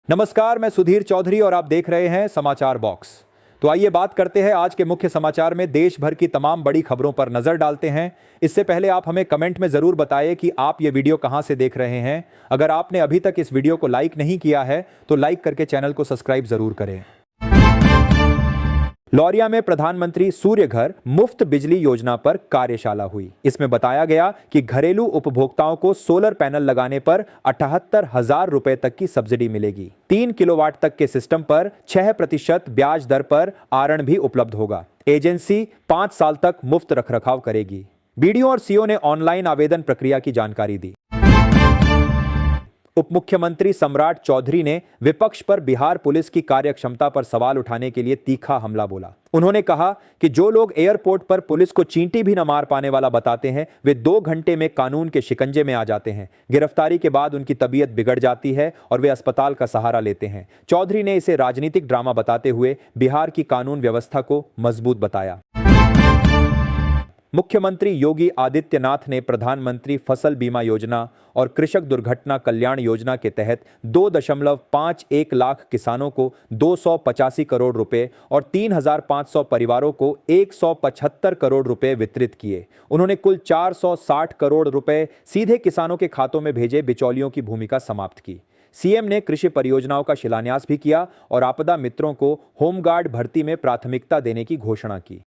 नमस्कार, मैं सुधीर चौधरी और आप देख रहे हैं समाचार बॉक्स। तो आइए बात करते हैं आज के मुख्य समाचार में देश भर की तमाम बड़ी खबरों पर नजर डालते हैं। इससे पहले आप हमें कमेंट में जरूर बताइए कि आप ये वीडियो कहां से देख रहे हैं। अगर आपने अभी तक इस वीडियो को लाइक नहीं किया है तो लाइक करके चैनल को सब्सक्राइब जरूर करें। लौरिया में प्रधानमंत्री सूर्य घर मुफ्त बिजली योजना पर कार्यशाला हुई। इसमें बताया गया कि घरेलू उपभोक्ताओं को सोलर पैनल लगाने पर 78,000 रुपए तक की सब्सिडी मिलेगी। 3 किलोवाट तक के सिस्टम पर 6% ब्याज दर पर आरण भी उपलब्ध होगा। एजेंसी 5 साल तक मुफ्त रखरखाव करेगी। बीडीओ और सीओ ने ऑनलाइन आवेदन प्रक्रिया की जानकारी दी। उप मुख्यमंत्री सम्राट चौधरी ने विपक्ष पर बिहार पुलिस की कार्यक्षमता पर सवाल उठाने के लिए तीखा हमला बोला। उन्होंने कहा कि जो लोग एयरपोर्ट पर पुलिस को चींटी भी न मार पाने वाला बताते हैं, वे 2 घंटे में कानून के शिकंजे में आ जाते हैं। गिरफ्तारी के बाद उनकी तबीयत बिगड़ जाती है और वे अस्पताल का सहारा लेते हैं। चौधरी ने इसे राजनीतिक ड्रामा बताते हुए बिहार की कानून व्यवस्था को मजबूत बताया। मुख्यमंत्री योगी आदित्यनाथ ने प्रधानमंत्री फसल बीमा योजना और कृषक दुर्घटना कल्याण योजना के तहत 2.51 लाख किसानों को 285 करोड़ रुपए और 3,500 परिवारों को 175 करोड़ रुपए वितरित किए। उन्होंने कुल 460 करोड़ रुपए सीधे किसानों के खातों में भेजे बिचौलियों की भूमिका समाप्त की। सीएम ने कृषि परियोजनाओं का शिलान्यास भी किया और आपदा मित्रों को होमगार्ड भर्ती में प्राथमिकता देने की घोषणा की।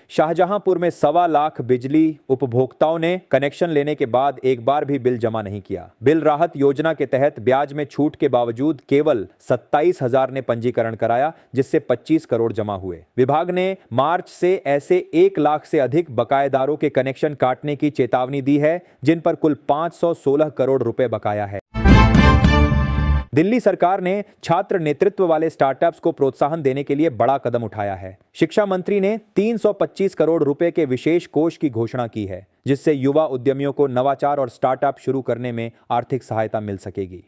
शाहजहांपुर में 1.25 लाख बिजली उपभोक्ताओं ने कनेक्शन लेने के बाद एक बार भी बिल जमा नहीं किया। बिल राहत योजना के तहत ब्याज में छूट के बावजूद केवल 27,000 ने पंजीकरण कराया, जिससे 25 करोड़ जमा हुए। विभाग ने मार्च से ऐसे 1 लाख से अधिक बकायेदारों के कनेक्शन काटने की चेतावनी दी है, जिन पर कुल 516 करोड़ रुपए बकाया है। दिल्ली सरकार ने छात्र नेतृत्व वाले स्टार्टअप्स को प्रोत्साहन देने के लिए बड़ा कदम उठाया है। शिक्षा मंत्री ने 325 करोड़ रुपए के विशेष कोष की घोषणा की है, जिससे युवा उद्यमियों को नवाचार और स्टार्टअप शुरू करने में आर्थिक सहायता मिल सकेगी।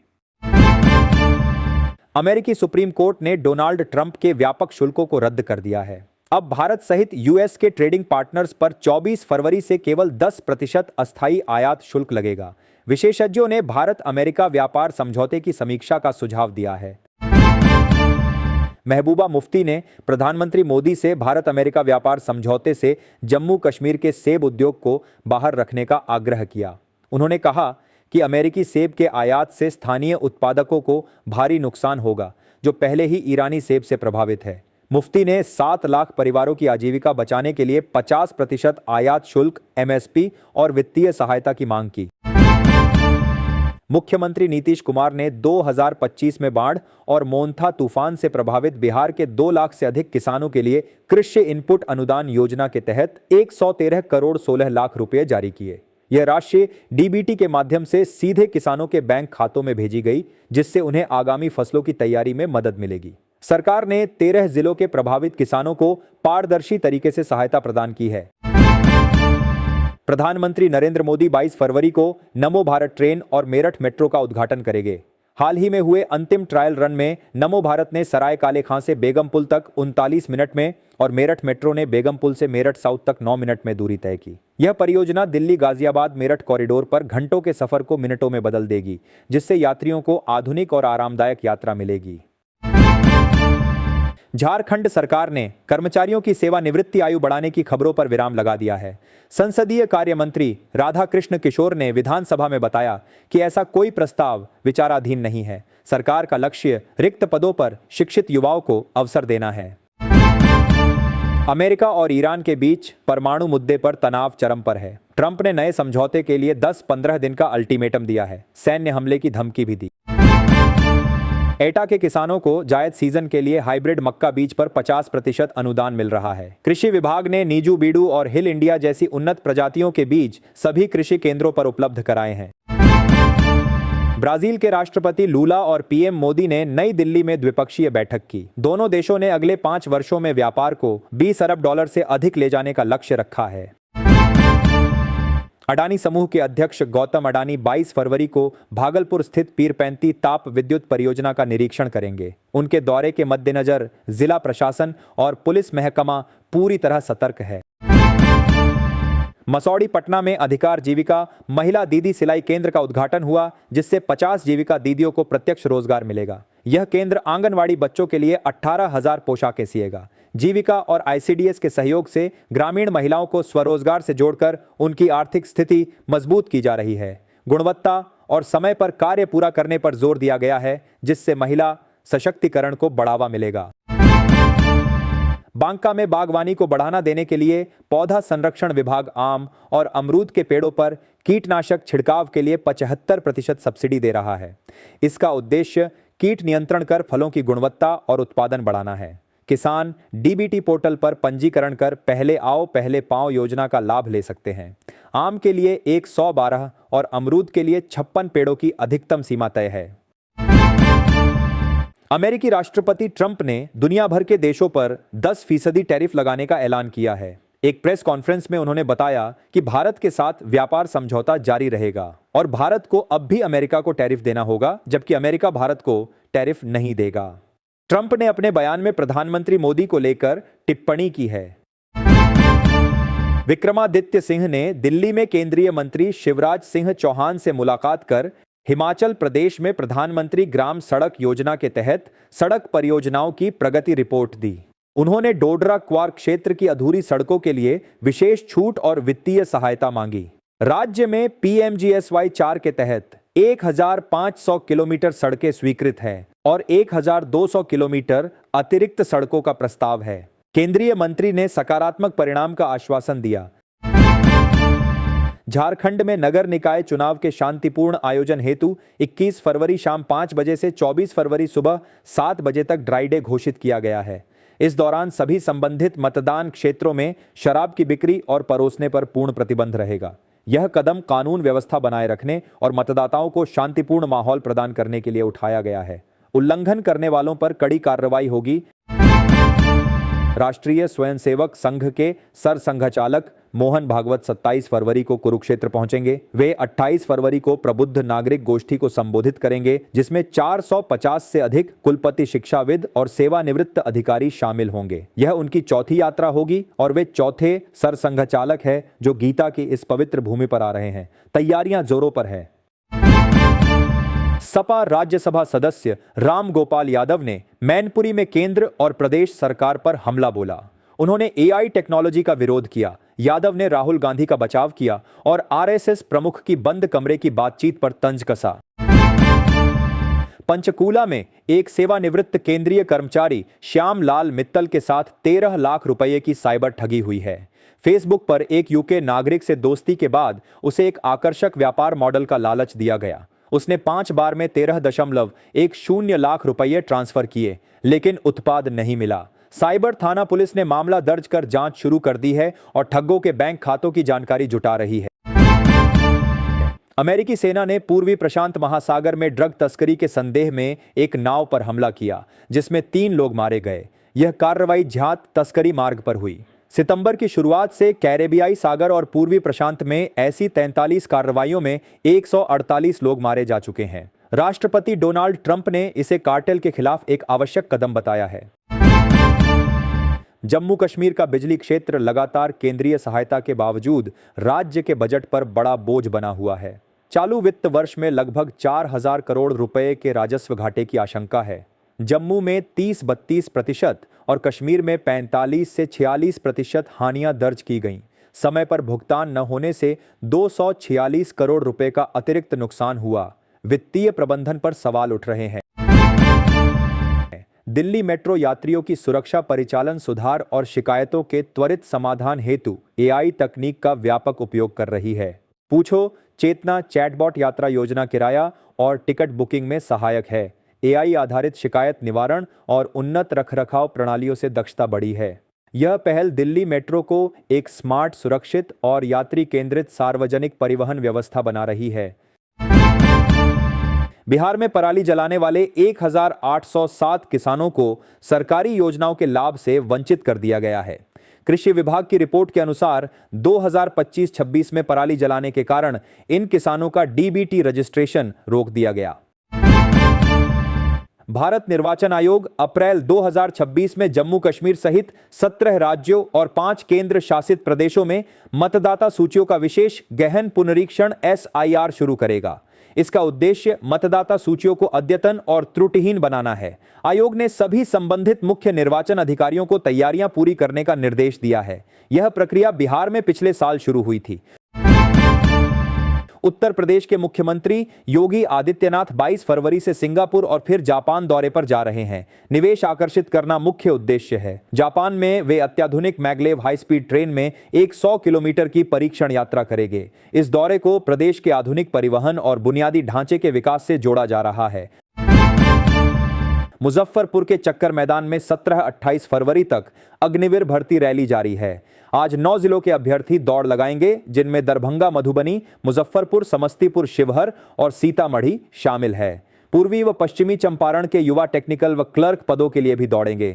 अमेरिकी सुप्रीम कोर्ट ने डोनाल्ड ट्रंप के व्यापक शुल्कों को रद्द कर दिया है। अब भारत सहित यूएस के ट्रेडिंग पार्टनर्स पर 24 फरवरी से केवल 10% अस्थायी आयात शुल्क लगेगा। विशेषज्ञों ने भारत अमेरिका व्यापार समझौते की समीक्षा का सुझाव दिया है। महबूबा मुफ्ती ने प्रधानमंत्री मोदी से भारत अमेरिका व्यापार समझौते से जम्मू कश्मीर के सेब उद्योग को बाहर रखने का आग्रह किया। उन्होंने कहा कि अमेरिकी सेब के आयात से स्थानीय उत्पादकों को भारी नुकसान होगा, जो पहले ही ईरानी सेब से प्रभावित है। मुफ्ती ने 7 लाख परिवारों की आजीविका बचाने के लिए 50% आयात शुल्क, एमएसपी और वित्तीय सहायता की मांग की। मुख्यमंत्री नीतीश कुमार ने 2025 में बाढ़ और मोन्था तूफान से प्रभावित बिहार के 2 लाख से अधिक किसानों के लिए कृषि इनपुट अनुदान योजना के तहत 113 करोड़ 16 लाख रुपए जारी किए। यह राशि डीबीटी के माध्यम से सीधे किसानों के बैंक खातों में भेजी गई, जिससे उन्हें आगामी फसलों की तैयारी में मदद मिलेगी। सरकार ने 13 जिलों के प्रभावित किसानों को पारदर्शी तरीके से सहायता प्रदान की है। प्रधानमंत्री नरेंद्र मोदी 22 फरवरी को नमो भारत ट्रेन और मेरठ मेट्रो का उद्घाटन करेंगे। हाल ही में हुए अंतिम ट्रायल रन में नमो भारत ने सराय काले खां से बेगम पुल तक 39 मिनट में और मेरठ मेट्रो ने बेगम पुल से मेरठ साउथ तक 9 मिनट में दूरी तय की। यह परियोजना दिल्ली गाजियाबाद मेरठ कॉरिडोर पर घंटों के सफर को मिनटों में बदल देगी, जिससे यात्रियों को आधुनिक और आरामदायक यात्रा मिलेगी। झारखंड सरकार ने कर्मचारियों की सेवानिवृत्ति आयु बढ़ाने की खबरों पर विराम लगा दिया है। संसदीय कार्य मंत्री राधाकृष्ण किशोर ने विधानसभा में बताया कि ऐसा कोई प्रस्ताव विचाराधीन नहीं है। सरकार का लक्ष्य रिक्त पदों पर शिक्षित युवाओं को अवसर देना है। अमेरिका और ईरान के बीच परमाणु मुद्दे पर तनाव चरम पर है। ट्रंप ने नए समझौते के लिए 10-15 दिन का अल्टीमेटम दिया है। सैन्य हमले की धमकी भी दी। एटा के किसानों को जायद सीजन के लिए हाइब्रिड मक्का बीज पर 50% अनुदान मिल रहा है। कृषि विभाग ने नीजू बीडू और हिल इंडिया जैसी उन्नत प्रजातियों के बीज सभी कृषि केंद्रों पर उपलब्ध कराए हैं। ब्राजील के राष्ट्रपति लूला और पीएम मोदी ने नई दिल्ली में द्विपक्षीय बैठक की। दोनों देशों ने अगले 5 वर्षों में व्यापार को $20 अरब से अधिक ले जाने का लक्ष्य रखा है। अडानी समूह के अध्यक्ष गौतम अडानी 22 फरवरी को भागलपुर स्थित पीरपैंती ताप विद्युत परियोजना का निरीक्षण करेंगे। उनके दौरे के मद्देनजर जिला प्रशासन और पुलिस महकमा पूरी तरह सतर्क है। मसौड़ी पटना में अधिकार जीविका महिला दीदी सिलाई केंद्र का उद्घाटन हुआ, जिससे 50 जीविका दीदियों को प्रत्यक्ष रोजगार मिलेगा। यह केंद्र आंगनवाड़ी बच्चों के लिए 18,000 पोशाकें सिएगा। जीविका और आईसीडीएस के सहयोग से ग्रामीण महिलाओं को स्वरोजगार से जोड़कर उनकी आर्थिक स्थिति मजबूत की जा रही है। गुणवत्ता और समय पर कार्य पूरा करने पर जोर दिया गया है, जिससे महिला सशक्तिकरण को बढ़ावा मिलेगा। बांका में बागवानी को बढ़ावा देने के लिए पौधा संरक्षण विभाग आम और अमरूद के पेड़ों पर कीटनाशक छिड़काव के लिए 75% सब्सिडी दे रहा है। इसका उद्देश्य कीट नियंत्रण कर फलों की गुणवत्ता और उत्पादन बढ़ाना है। किसान डीबीटी पोर्टल पर पंजीकरण कर पहले आओ पहले पाओ योजना का लाभ ले सकते हैं। आम के लिए 112 और अमरूद के लिए 56 पेड़ों की अधिकतम सीमा तय है। अमेरिकी राष्ट्रपति ट्रंप ने दुनिया भर के देशों पर 10% टैरिफ लगाने का ऐलान किया है। एक प्रेस कॉन्फ्रेंस में उन्होंने बताया कि भारत के साथ व्यापार समझौता जारी रहेगा और भारत को अब भी अमेरिका को टैरिफ देना होगा, जबकि अमेरिका भारत को टैरिफ नहीं देगा। ट्रंप ने अपने बयान में प्रधानमंत्री मोदी को लेकर टिप्पणी की है। विक्रमादित्य सिंह ने दिल्ली में केंद्रीय मंत्री शिवराज सिंह चौहान से मुलाकात कर हिमाचल प्रदेश में प्रधानमंत्री ग्राम सड़क योजना के तहत सड़क परियोजनाओं की प्रगति रिपोर्ट दी। उन्होंने डोडरा क्वार क्षेत्र की अधूरी सड़कों के लिए विशेष छूट और वित्तीय सहायता मांगी। राज्य में पीएमजीएसवाई 4 के तहत 1,500 किलोमीटर सड़कें स्वीकृत हैं और 1,200 किलोमीटर अतिरिक्त सड़कों का प्रस्ताव है। केंद्रीय मंत्री ने सकारात्मक परिणाम का आश्वासन दिया। झारखंड में नगर निकाय चुनाव के शांतिपूर्ण आयोजन हेतु 21 फरवरी शाम 5 बजे से 24 फरवरी सुबह 7 बजे तक ड्राई डे घोषित किया गया है। इस दौरान सभी संबंधित मतदान क्षेत्रों में शराब की बिक्री और परोसने पर पूर्ण प्रतिबंध रहेगा। यह कदम कानून व्यवस्था बनाए रखने और मतदाताओं को शांतिपूर्ण माहौल प्रदान करने के लिए उठाया गया है। उल्लंघन करने वालों पर कड़ी कार्रवाई होगी। राष्ट्रीय स्वयंसेवक संघ के सरसंघचालक मोहन भागवत 27 फरवरी को कुरुक्षेत्र पहुंचेंगे। वे 28 फरवरी को प्रबुद्ध नागरिक गोष्ठी को संबोधित करेंगे, जिसमें 450 से अधिक कुलपति, शिक्षाविद और सेवानिवृत्त अधिकारी शामिल होंगे। यह उनकी चौथी यात्रा होगी और वे चौथे सरसंघचालक है जो गीता की इस पवित्र भूमि पर आ रहे हैं। तैयारियां जोरों पर है। सपा राज्यसभा सदस्य राम गोपाल यादव ने मैनपुरी में केंद्र और प्रदेश सरकार पर हमला बोला। उन्होंने एआई टेक्नोलॉजी का विरोध किया। यादव ने राहुल गांधी का बचाव किया और आरएसएस प्रमुख की बंद कमरे की बातचीत पर तंज कसा। पंचकूला में एक सेवानिवृत्त केंद्रीय कर्मचारी श्याम लाल मित्तल के साथ 13 लाख रुपए की साइबर ठगी हुई है। फेसबुक पर एक यूके नागरिक से दोस्ती के बाद उसे एक आकर्षक व्यापार मॉडल का लालच दिया गया। उसने 5 बार में 13.10 लाख रुपए ट्रांसफर किए, लेकिन उत्पाद नहीं मिला। साइबर थाना पुलिस ने मामला दर्ज कर जांच शुरू कर दी है और ठगों के बैंक खातों की जानकारी जुटा रही है। अमेरिकी सेना ने पूर्वी प्रशांत महासागर में ड्रग तस्करी के संदेह में एक नाव पर हमला किया, जिसमें 3 लोग मारे गए। यह कार्रवाई झात तस्करी मार्ग पर हुई। सितंबर की शुरुआत से कैरेबियाई सागर और पूर्वी प्रशांत में ऐसी 43 कार्रवाइयों में 148 लोग मारे जा चुके हैं। राष्ट्रपति डोनाल्ड ट्रंप ने इसे कार्टेल के खिलाफ एक आवश्यक कदम बताया है। जम्मू कश्मीर का बिजली क्षेत्र लगातार केंद्रीय सहायता के बावजूद राज्य के बजट पर बड़ा बोझ बना हुआ है। चालू वित्त वर्ष में लगभग 4,000 करोड़ रुपए के राजस्व घाटे की आशंका है। जम्मू में 30-32% और कश्मीर में 45 से 46% हानियां दर्ज की गईं। समय पर भुगतान न होने से 246 करोड़ रुपए का अतिरिक्त नुकसान हुआ। वित्तीय प्रबंधन पर सवाल उठ रहे हैं। दिल्ली मेट्रो यात्रियों की सुरक्षा, परिचालन सुधार और शिकायतों के त्वरित समाधान हेतु एआई तकनीक का व्यापक उपयोग कर रही है। पूछो चेतना चैटबॉट यात्रा योजना किराया और टिकट बुकिंग में सहायक है। एआई आधारित शिकायत निवारण और उन्नत रखरखाव प्रणालियों से दक्षता बढ़ी है। यह पहल दिल्ली मेट्रो को एक स्मार्ट, सुरक्षित और यात्री केंद्रित सार्वजनिक परिवहन व्यवस्था बना रही है। बिहार में पराली जलाने वाले 1,807 किसानों को सरकारी योजनाओं के लाभ से वंचित कर दिया गया है। कृषि विभाग की रिपोर्ट के अनुसार 2025-26 में पराली जलाने के कारण इन किसानों का डीबीटी रजिस्ट्रेशन रोक दिया गया। भारत निर्वाचन आयोग अप्रैल 2026 में जम्मू कश्मीर सहित 17 राज्यों और 5 केंद्र शासित प्रदेशों में मतदाता सूचियों का विशेष गहन पुनरीक्षण SIR शुरू करेगा। इसका उद्देश्य मतदाता सूचियों को अद्यतन और त्रुटिहीन बनाना है। आयोग ने सभी संबंधित मुख्य निर्वाचन अधिकारियों को तैयारियां पूरी करने का निर्देश दिया है। यह प्रक्रिया बिहार में पिछले साल शुरू हुई थी। उत्तर प्रदेश के मुख्यमंत्री योगी आदित्यनाथ 22 फरवरी से सिंगापुर और फिर जापान दौरे पर जा रहे हैं। निवेश आकर्षित करना मुख्य उद्देश्य है। जापान में वे अत्याधुनिक मैग्लेव हाई स्पीड ट्रेन में एक 100 किलोमीटर की परीक्षण यात्रा करेंगे। इस दौरे को प्रदेश के आधुनिक परिवहन और बुनियादी ढांचे के विकास से जोड़ा जा रहा है। मुजफ्फरपुर के चक्कर मैदान में 17-28 फरवरी तक अग्निवीर भर्ती रैली जारी है। आज 9 जिलों के अभ्यर्थी दौड़ लगाएंगे, जिनमें दरभंगा, मधुबनी, मुजफ्फरपुर, समस्तीपुर, शिवहर और सीतामढ़ी शामिल है। पूर्वी व पश्चिमी चंपारण के युवा टेक्निकल व क्लर्क पदों के लिए भी दौड़ेंगे।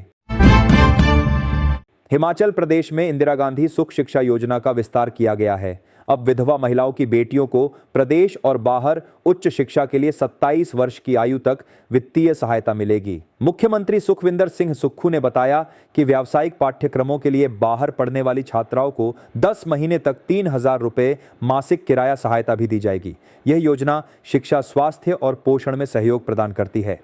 हिमाचल प्रदेश में इंदिरा गांधी सुख शिक्षा योजना का विस्तार किया गया है। अब विधवा महिलाओं की बेटियों को प्रदेश और बाहर उच्च शिक्षा के लिए 27 वर्ष की आयु तक वित्तीय सहायता मिलेगी। मुख्यमंत्री सुखविंदर सिंह सुक्खू ने बताया कि व्यावसायिक पाठ्यक्रमों के लिए बाहर पढ़ने वाली छात्राओं को 10 महीने तक 3,000 रुपये मासिक किराया सहायता भी दी जाएगी। यह योजना शिक्षा, स्वास्थ्य और पोषण में सहयोग प्रदान करती है।